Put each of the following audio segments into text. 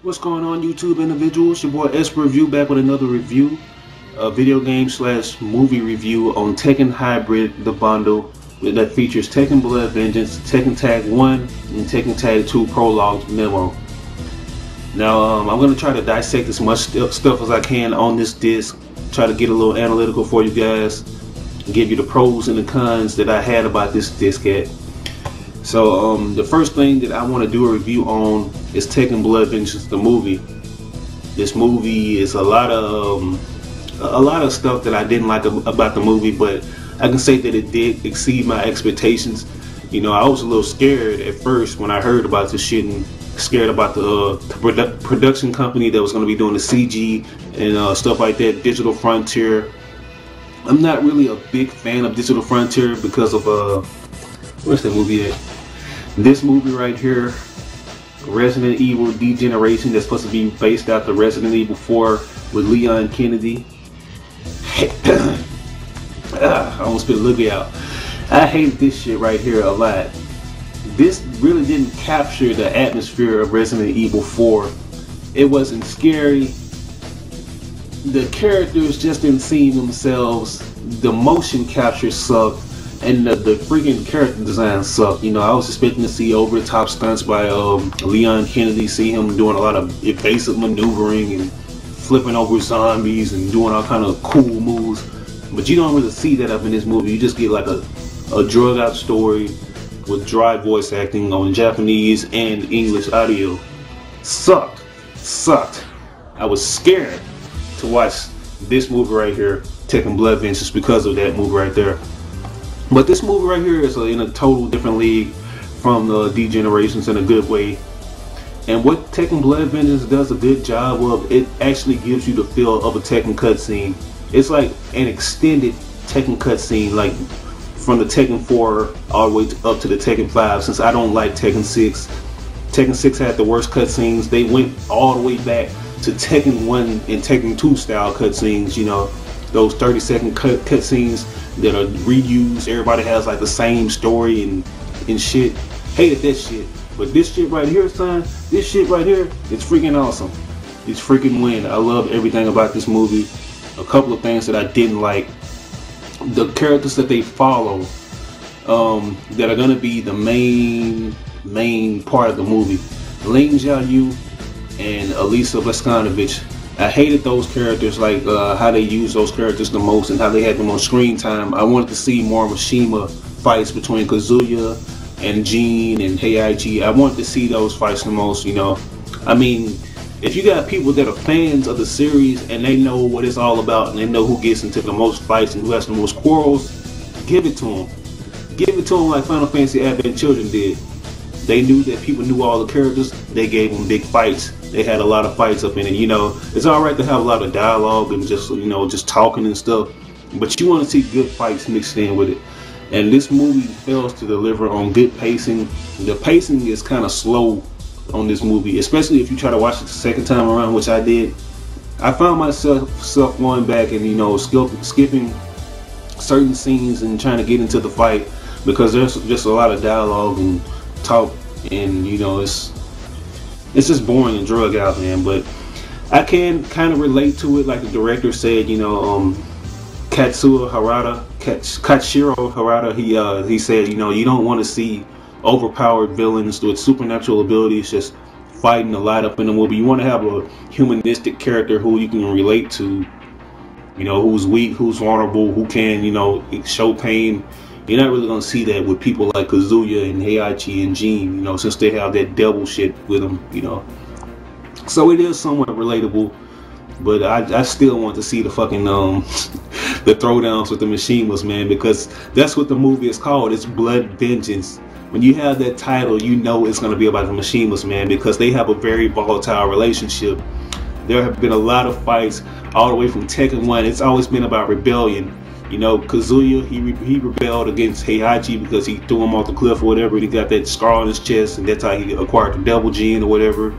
What's going on, YouTube individuals? Your boy EsperReview back with another review, a video game slash movie review on Tekken Hybrid, the bundle that features Tekken Blood Vengeance, Tekken Tag 1, and Tekken Tag 2 Prologue Memo. Now, I'm going to try to dissect as much stuff as I can on this disc, try to get a little analytical for you guys, give you the pros and the cons that I had about this disc at. So the first thing that I want to do a review on is Tekken Blood Vengeance, the movie. This movie is a lot of stuff that I didn't like about the movie, but I can say that it did exceed my expectations. You know, I was a little scared at first when I heard about this shit, and scared about the production company that was going to be doing the CG and stuff like that, Digital Frontier. I'm not really a big fan of Digital Frontier because of where's that movie at? This movie right here, Resident Evil Degeneration, that's supposed to be based out the Resident Evil 4 with Leon Kennedy. I almost spit a loogie out. I hate this shit right here a lot. This really didn't capture the atmosphere of Resident Evil 4. It wasn't scary. The characters just didn't seem themselves. The motion capture sucked. And the freaking character design sucked. You know, I was expecting to see over-the-top stunts by Leon Kennedy, see him doing a lot of evasive maneuvering and flipping over zombies and doing all kind of cool moves. But you don't really see that up in this movie. You just get like a drug-out story with dry voice acting on Japanese and English audio. Sucked. I was scared to watch this movie right here, Tekken Blood Vengeance, because of that movie right there. But this movie right here is in a total different league from the Degenerations in a good way. And what Tekken Blood Vengeance does a good job of, it actually gives you the feel of a Tekken cutscene. It's like an extended Tekken cutscene, like from the Tekken 4 all the way up to the Tekken 5. Since I don't like Tekken 6, Tekken 6 had the worst cutscenes. They went all the way back to Tekken 1 and Tekken 2 style cutscenes, you know, those 30-second cutscenes that are reused. Everybody has like the same story and shit. Hated that shit. But this shit right here, son, this shit right here, it's freaking awesome. It's freaking win. I love everything about this movie. A couple of things that I didn't like: the characters that they follow, that are gonna be the main part of the movie. Ling Xiaoyu and Elisa Bleskanovich. I hated those characters, like how they used those characters the most and how they had them on screen time. I wanted to see more Mishima fights between Kazuya and Jean and Heihachi. I wanted to see those fights the most, you know. I mean, if you got people that are fans of the series and they know what it's all about and they know who gets into the most fights and who has the most quarrels, give it to them. Give it to them like Final Fantasy Advent Children did. They knew that people knew all the characters. They gave them big fights. They had a lot of fights up in it. You know, it's all right to have a lot of dialogue and just, you know, just talking and stuff, but you want to see good fights mixed in with it. And this movie fails to deliver on good pacing. The pacing is kind of slow on this movie, especially if you try to watch it the second time around, which I did. I found myself going back and, you know, skipping certain scenes and trying to get into the fight because there's just a lot of dialogue and talk, and you know, it's just boring and drug out, man. But I can kind of relate to it, like the director said. You know, Katsuhiro Harada, he said, you know, you don't want to see overpowered villains with supernatural abilities just fighting a lot up in the movie. You want to have a humanistic character who you can relate to, you know, who's weak, who's vulnerable, who can, you know, show pain. You're not really gonna see that with people like Kazuya and Heihachi and Jean, you know, since they have that devil shit with them, you know. So it is somewhat relatable, but I still want to see the fucking the throwdowns with the Mishimas, man, because that's what the movie is called. It's Blood Vengeance. When you have that title, you know it's gonna be about the Mishimas, man, because they have a very volatile relationship. There have been a lot of fights all the way from Tekken 1. It's always been about rebellion. You know, Kazuya, he rebelled against Heihachi because he threw him off the cliff or whatever, and he got that scar on his chest, and that's how he acquired the devil gene or whatever.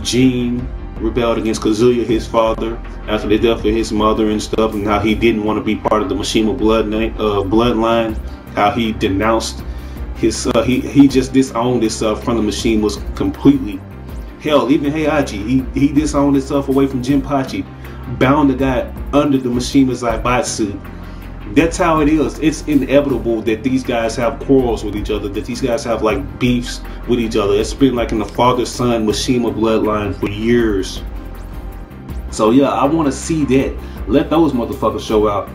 Jean rebelled against Kazuya, his father, after the death of his mother and stuff, and how he didn't want to be part of the Mishima bloodline, how he denounced his, he just disowned himself from the Mishimas completely. Hell, even Heihachi, he disowned himself away from Jinpachi, bound the guy under the Mishima's Zaibatsu. That's how it is. It's inevitable that these guys have quarrels with each other, that these guys have like beefs with each other. It's been like in the father-son Mishima bloodline for years. So yeah, I want to see that. Let those motherfuckers show out.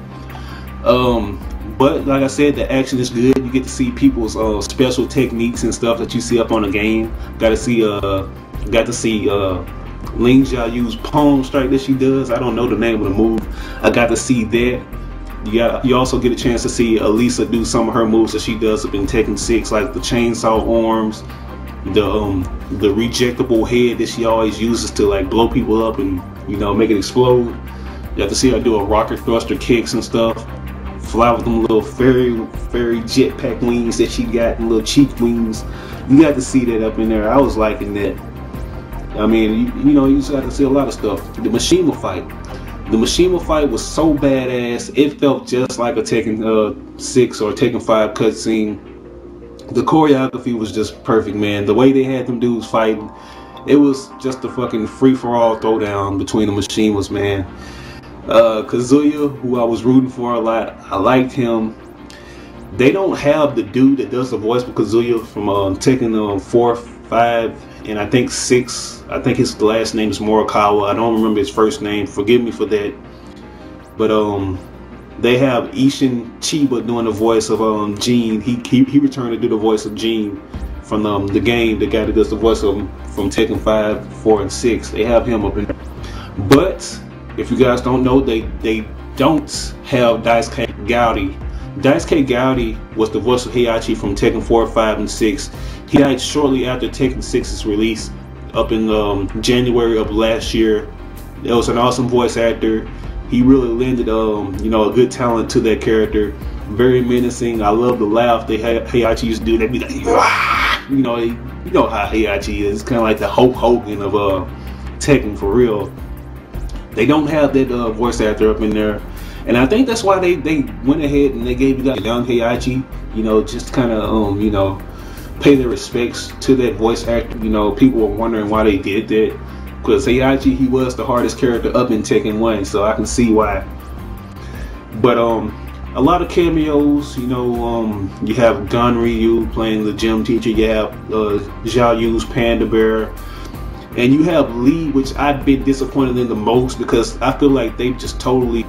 But like I said, the action is good. You get to see people's special techniques and stuff that you see up on the game. Got to see Ling Xiaoyu's palm strike that she does. I don't know the name of the move. I got to see that. You also get a chance to see Elisa do some of her moves that she does up in Tekken 6, like the chainsaw arms, the rejectable head that she always uses to like blow people up and, you know, make it explode. You have to see her do a rocket thruster kicks and stuff. Fly with them little fairy jetpack wings that she got, and little cheek wings. You got to see that up in there. I was liking that. I mean, you know, you just got to see a lot of stuff. The Mishima fight. The Mishima fight was so badass. It felt just like a Tekken 6 or Tekken 5 cutscene. The choreography was just perfect, man. The way they had them dudes fighting, it was just a fucking free-for-all throwdown between the Mishimas, man. Kazuya, who I was rooting for a lot, I liked him. They don't have the dude that does the voice for Kazuya from Tekken 4, 5, and I think 6. I think his last name is Morikawa. I don't remember his first name. Forgive me for that. But they have Ishin Chiba doing the voice of Gene. He returned to do the voice of Gene from the game. The guy that does the voice of him from Tekken 5, 4, and 6. They have him up in there. But if you guys don't know, they don't have Daisuke Gowdy. Daisuke Gowdy was the voice of Heihachi from Tekken 4, 5, and 6. He died shortly after Tekken 6's release up in January of last year. It was an awesome voice actor. He really lended you know, a good talent to that character. Very menacing. I love the laugh that Heihachi used to do. They'd be like, Wah! You know how Heihachi is. It's kind of like the Hulk Hogan of Tekken, for real. They don't have that voice actor up in there. And I think that's why they went ahead and they gave you that young Heihachi, you know, just kind of, you know, pay their respects to that voice actor. You know, people were wondering why they did that. Because Heihachi, he was the hardest character up in Tekken 1, so I can see why. But a lot of cameos, you know, you have Gon Ryu playing the gym teacher, you have Xiaoyu's Panda Bear, and you have Lee, which I've been disappointed in the most because I feel like they've just totally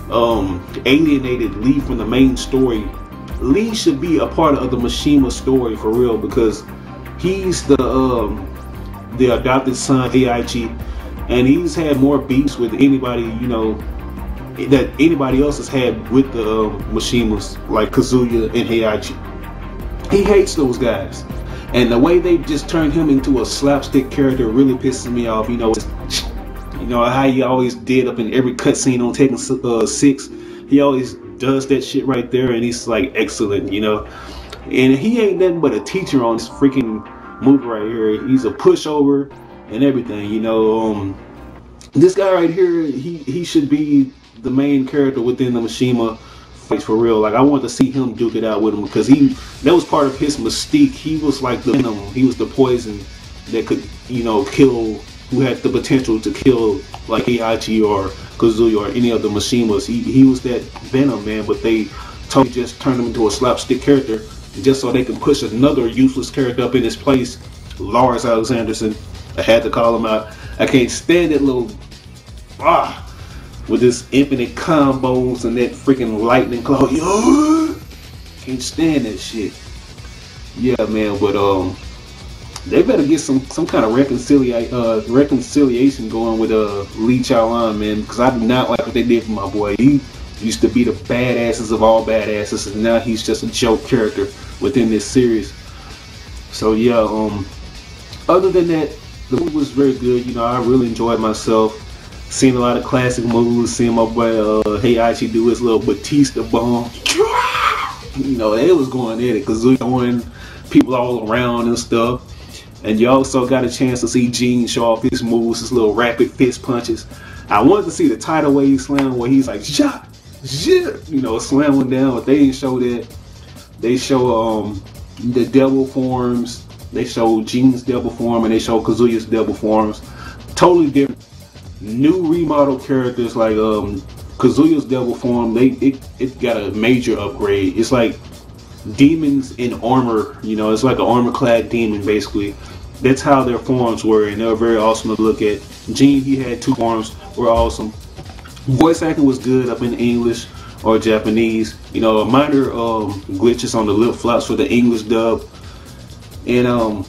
alienated Lee from the main story. Lee should be a part of the Mishima story for real, because he's the adopted son of Heihachi, and he's had more beefs with anybody, you know, that anybody else has had with the Mishimas, like Kazuya and Heihachi. He hates those guys, and the way they just turned him into a slapstick character really pisses me off. You know how he always did up in every cutscene on Tekken 6. He always does that shit right there, and he's like excellent, you know. And he ain't nothing but a teacher on this freaking movie right here. He's a pushover and everything, you know. This guy right here, he should be the main character within the Mishima fights for real. Like, I want to see him duke it out with him, because that was part of his mystique. He was like the venom. He was the poison that could, you know, kill, who had the potential to kill like Heihachi or Kazuya or any of the Mishimas. He was that venom, man, but they totally just turned him into a slapstick character just so they can push another useless character up in his place, Lars Alexanderson. I had to call him out. I can't stand that little with his infinite combos and that freaking lightning claw. Can't stand that shit. Yeah, man, but they better get some kind of reconciliation going with Lee Chaolan, man, because I do not like what they did for my boy. He used to be the badasses of all badasses, and now he's just a joke character within this series. So yeah, other than that, the movie was very good. You know, I really enjoyed myself. Seeing a lot of classic moves, seeing my boy Heihachi do his little Batista bomb. You know, it was going at it, Kazuya throwing people all around and stuff. And you also got a chance to see Gene show off his moves, his little rapid fist punches. I wanted to see the tidal wave slam where he's like, shot, shit, you know, slamming down, but they didn't show that. They show the devil forms, They showed Jin's devil form and they showed Kazuya's devil forms. Totally different. New remodeled characters like Kazuya's devil form. It got a major upgrade. It's like demons in armor. You know, it's like an armor-clad demon basically. That's how their forms were, and they were very awesome to look at. Jin, he had 2 forms, were awesome. Voice acting was good up in English or Japanese. You know, minor glitches on the lip flops for the English dub. And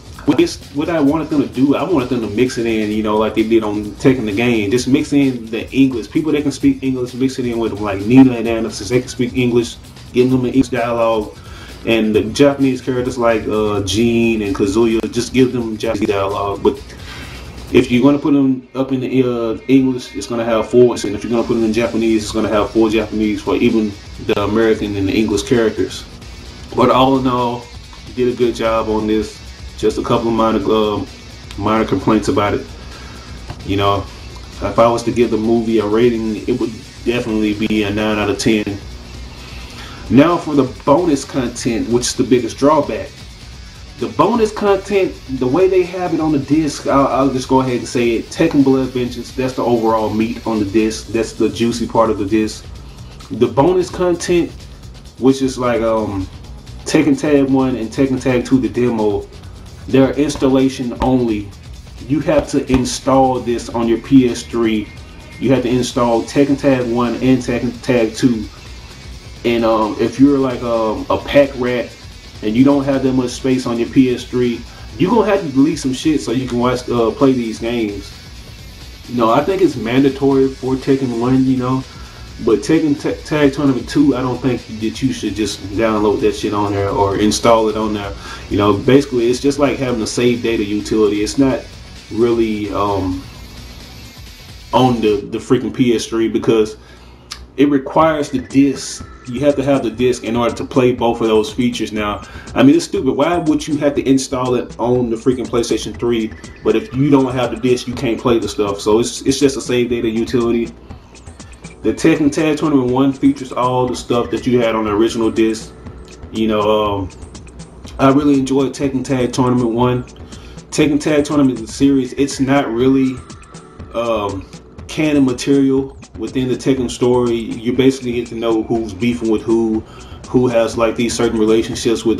what I wanted them to do, I wanted them to mix it in, you know, like they did on Tekken the Game. Just mix in the English. People that can speak English, mix it in with them, like Nina and Anna, since they can speak English, getting them in English dialogue. And the Japanese characters like Jin and Kazuya, just give them Japanese dialogue. But if you're going to put them up in the English, it's going to have 4. And if you're going to put them in Japanese, it's going to have 4 Japanese for even the American and the English characters. But all in all, did a good job on this. Just a couple of minor complaints about it. You know, if I was to give the movie a rating, it would definitely be a 9 out of 10. Now for the bonus content, which is the biggest drawback. The bonus content, the way they have it on the disc, I'll just go ahead and say it. Tekken Blood Vengeance, that's the overall meat on the disc. That's the juicy part of the disc. The bonus content, which is like Tekken Tag 1 and Tekken Tag 2, the demo, they're installation only. You have to install this on your PS3. You have to install Tekken Tag 1 and Tekken Tag 2. And if you're like a pack rat and you don't have that much space on your PS3, you're gonna have to delete some shit so you can play these games. You know, I think it's mandatory for Tekken 1, you know, but Tekken Tag Tournament 2, I don't think that you should just download that shit on there or install it on there. You know, basically it's just like having a save data utility. It's not really on the freaking PS3 because it requires the disc. You have to have the disc in order to play both of those features. Now, I mean, it's stupid. Why would you have to install it on the freaking PlayStation 3? But if you don't have the disc, you can't play the stuff. So it's just a save data utility. The Tekken Tag Tournament 1 features all the stuff that you had on the original disc. You know, I really enjoyed Tekken Tag Tournament 1. Tekken Tag Tournament series, it's not really canon material within the Tekken story. You basically get to know who's beefing with who has like these certain relationships with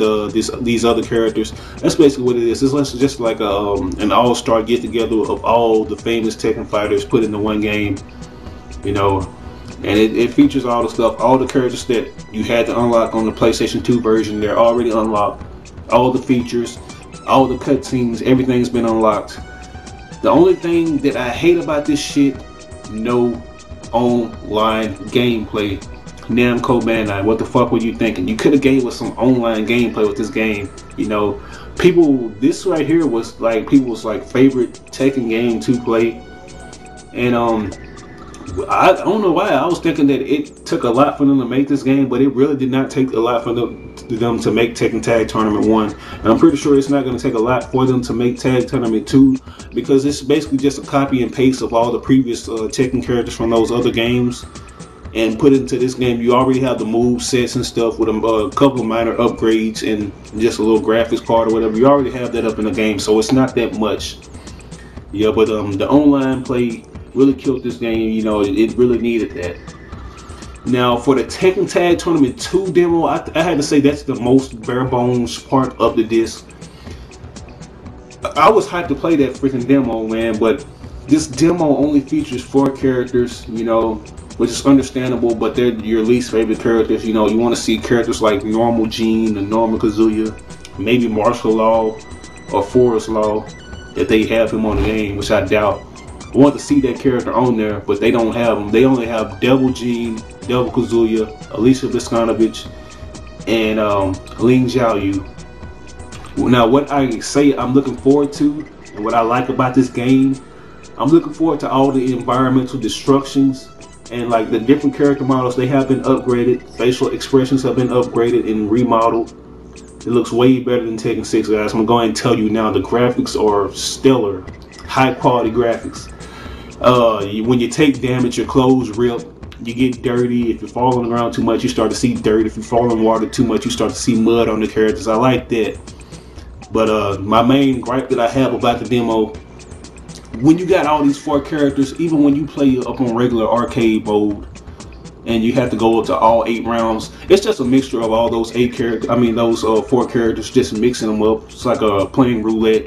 these other characters. That's basically what it is. It's just like an all-star get-together of all the famous Tekken fighters put into one game, you know. And it features all the stuff, all the characters that you had to unlock on the PlayStation 2 version. They're already unlocked. All the features, all the cutscenes, everything's been unlocked. The only thing that I hate about this shit, no online gameplay. Namco Bandai, what the fuck were you thinking? You could have gave us some online gameplay with this game. You know, this right here was like people's like favorite Tekken game to play. And I don't know why I was thinking that it took a lot for them to make this game, but it really did not take a lot for them to make Tekken Tag Tournament 1. And I'm pretty sure it's not going to take a lot for them to make Tag Tournament 2, because it's basically just a copy and paste of all the previous Tekken characters from those other games and put it into this game. You already have the move sets and stuff with a couple of minor upgrades and just a little graphics card or whatever. You already have that up in the game, so it's not that much. Yeah, but the online play really killed this game. You know, it really needed that. Now for the Tekken Tag Tournament 2 demo, I had to say that's the most bare bones part of the disc. I was hyped to play that freaking demo, man, but this demo only features 4 characters, you know, which is understandable, but they're your least favorite characters. You know, you want to see characters like normal Jin and normal Kazuya, maybe Martial Law or Forest Law if they have him on the game, which I doubt. I want to see that character on there, but they don't have him. They only have Devil Jin, Devil Kazuya, Alicia Bliskanovich, and Ling Xiaoyu. Now, what I say I'm looking forward to, and what I like about this game, I'm looking forward to all the environmental destructions, and like the different character models. They have been upgraded. Facial expressions have been upgraded and remodeled. It looks way better than Tekken 6, guys. I'm going to tell you now, the graphics are stellar, high quality graphics. When you take damage, your clothes rip, you get dirty. If you fall on the ground too much, you start to see dirt. If you fall in water too much, you start to see mud on the characters. I like that. But my main gripe that I have about the demo, when you got all these 4 characters, even when you play up on regular arcade mode, and you have to go up to all 8 rounds, it's just a mixture of all those 8 characters. I mean, those 4 characters, just mixing them up. It's like playing roulette.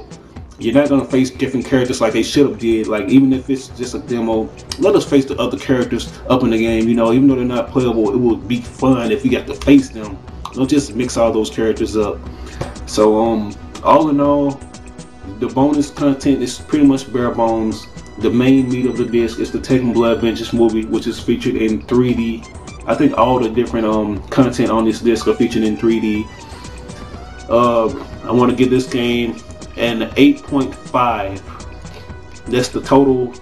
You're not gonna face different characters like they should have did. Like, even if it's just a demo, let us face the other characters up in the game. You know, even though they're not playable, it would be fun if you got to face them. Don't just mix all those characters up. So all in all, the bonus content is pretty much bare bones. The main meat of the disc is the Tekken Blood Vengeance movie, which is featured in 3D. I think all the different content on this disc are featured in 3D. I want to give this game an 8.5. That's the total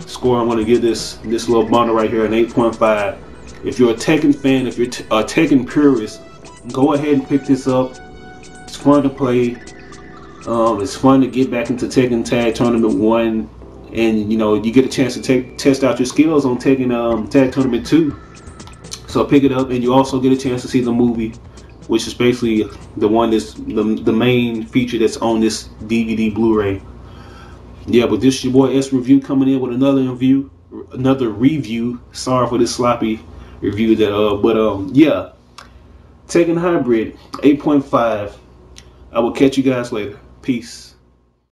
score I'm going to give this little bundle right here, an 8.5. If you're a Tekken fan, if you're a Tekken purist, go ahead and pick this up. It's fun to play. It's fun to get back into Tekken Tag Tournament 1, and you know, you get a chance to test out your skills on Tekken Tag Tournament 2. So pick it up, and you also get a chance to see the movie, which is basically the one that's the main feature that's on this DVD Blu-ray. Yeah, but this is your boy EsperReview coming in with another review. Sorry for this sloppy review yeah, Tekken Hybrid 8.5. I will catch you guys later. Peace.